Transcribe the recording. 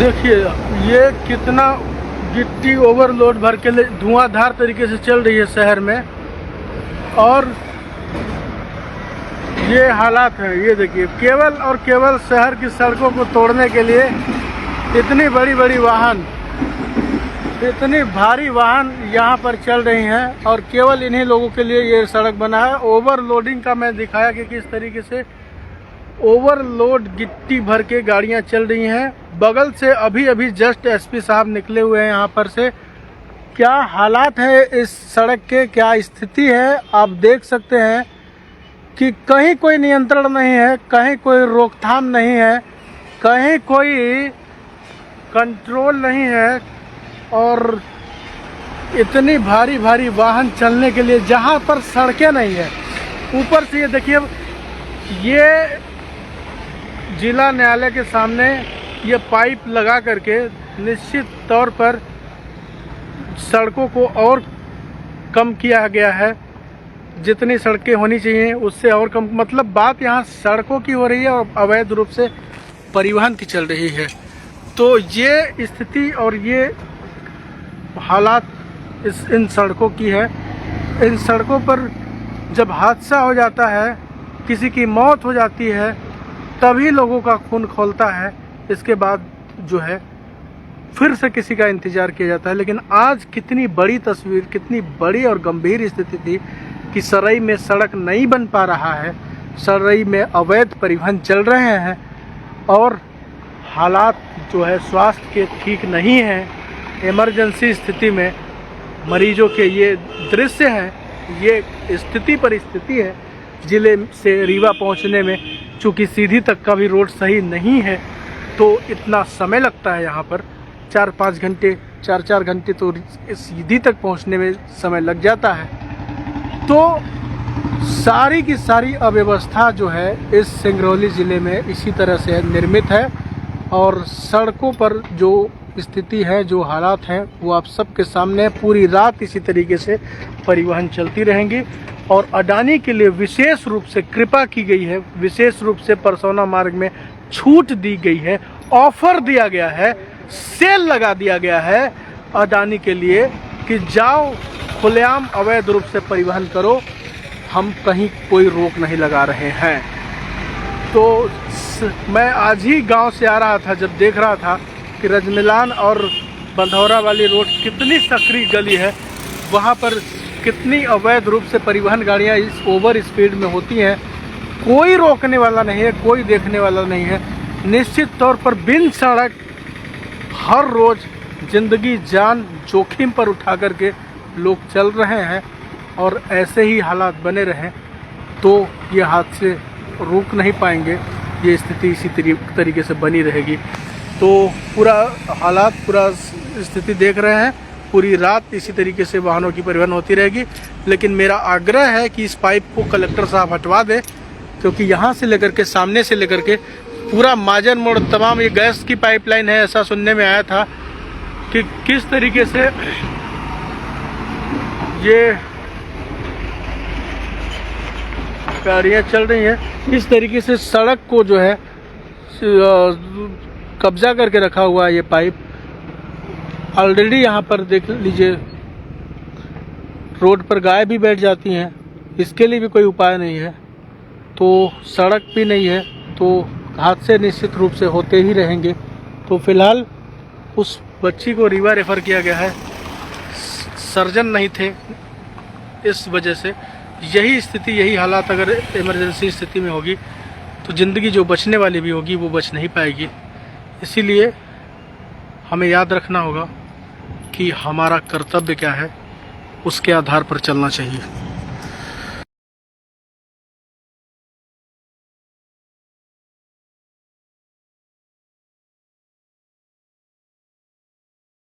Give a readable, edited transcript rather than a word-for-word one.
देखिए ये कितना गिट्टी ओवरलोड भर के धुआंधार तरीके से चल रही है शहर में, और ये हालात है। ये देखिए केवल और केवल शहर की सड़कों को तोड़ने के लिए इतनी बड़ी बड़ी वाहन, इतनी भारी वाहन यहाँ पर चल रही हैं, और केवल इन्हीं लोगों के लिए ये सड़क बना है। ओवरलोडिंग का मैं दिखाया कि किस तरीके से ओवरलोड गिट्टी भर के गाड़ियाँ चल रही हैं। बगल से अभी अभी जस्ट एसपी साहब निकले हुए हैं यहाँ पर से। क्या हालात है इस सड़क के, क्या स्थिति है, आप देख सकते हैं कि कहीं कोई नियंत्रण नहीं है, कहीं कोई रोकथाम नहीं है, कहीं कोई कंट्रोल नहीं है, और इतनी भारी भारी वाहन चलने के लिए जहाँ पर सड़कें नहीं है। ऊपर से ये देखिए, ये जिला न्यायालय के सामने ये पाइप लगा करके निश्चित तौर पर सड़कों को और कम किया गया है। जितनी सड़कें होनी चाहिए उससे और कम, मतलब बात यहाँ सड़कों की हो रही है और अवैध रूप से परिवहन की चल रही है। तो ये स्थिति और ये हालात इन सड़कों की है। इन सड़कों पर जब हादसा हो जाता है, किसी की मौत हो जाती है, तभी लोगों का खून खौलता है। इसके बाद जो है फिर से किसी का इंतज़ार किया जाता है। लेकिन आज कितनी बड़ी तस्वीर, कितनी बड़ी और गंभीर स्थिति थी कि सरई में सड़क नहीं बन पा रहा है, सरई में अवैध परिवहन चल रहे हैं, और हालात जो है स्वास्थ्य के ठीक नहीं हैं। इमरजेंसी स्थिति में मरीजों के ये दृश्य हैं, ये स्थिति परिस्थिति है। ज़िले से रीवा पहुंचने में चूँकि सीधी तक का भी रोड सही नहीं है, तो इतना समय लगता है। यहाँ पर 4-5 घंटे, 4-4 घंटे तो सीधी तक पहुँचने में समय लग जाता है। तो सारी की सारी अव्यवस्था जो है इस सिंगरौली ज़िले में इसी तरह से निर्मित है, और सड़कों पर जो स्थिति है, जो हालात हैं, वो आप सबके सामने। पूरी रात इसी तरीके से परिवहन चलती रहेंगी, और अडानी के लिए विशेष रूप से कृपा की गई है, विशेष रूप से परसौना मार्ग में छूट दी गई है, ऑफर दिया गया है, सेल लगा दिया गया है अडानी के लिए कि जाओ खुलेआम अवैध रूप से परिवहन करो, हम कहीं कोई रोक नहीं लगा रहे हैं। तो मैं आज ही गांव से आ रहा था, जब देख रहा था कि रजमिलान और बंधौरा वाली रोड कितनी सकरी गली है, वहाँ पर कितनी अवैध रूप से परिवहन गाड़ियाँ इस ओवर स्पीड में होती हैं। कोई रोकने वाला नहीं है, कोई देखने वाला नहीं है। निश्चित तौर पर बिन सड़क हर रोज़ ज़िंदगी जान जोखिम पर उठा करके लोग चल रहे हैं, और ऐसे ही हालात बने रहें तो ये हादसे रुक नहीं पाएंगे। ये स्थिति इसी तरीके से बनी रहेगी। तो पूरा हालात, पूरा स्थिति देख रहे हैं, पूरी रात इसी तरीके से वाहनों की परिवहन होती रहेगी। लेकिन मेरा आग्रह है कि इस पाइप को कलेक्टर साहब हटवा दें, क्योंकि यहाँ से लेकर के, सामने से लेकर के पूरा माजन मोड़ तमाम ये गैस की पाइपलाइन है, ऐसा सुनने में आया था कि किस तरीके से ये गाड़ियाँ चल रही हैं। इस तरीके से सड़क को जो है कब्जा करके रखा हुआ है ये पाइप। ऑलरेडी यहाँ पर देख लीजिए, रोड पर गाय भी बैठ जाती हैं, इसके लिए भी कोई उपाय नहीं है। तो सड़क भी नहीं है, तो हादसे निश्चित रूप से होते ही रहेंगे। तो फिलहाल उस बच्ची को रीवा रेफ़र किया गया है, सर्जन नहीं थे, इस वजह से यही स्थिति, यही हालात अगर इमरजेंसी स्थिति में होगी तो ज़िंदगी जो बचने वाली भी होगी वो बच नहीं पाएगी। इसीलिए हमें याद रखना होगा कि हमारा कर्तव्य क्या है, उसके आधार पर चलना चाहिए।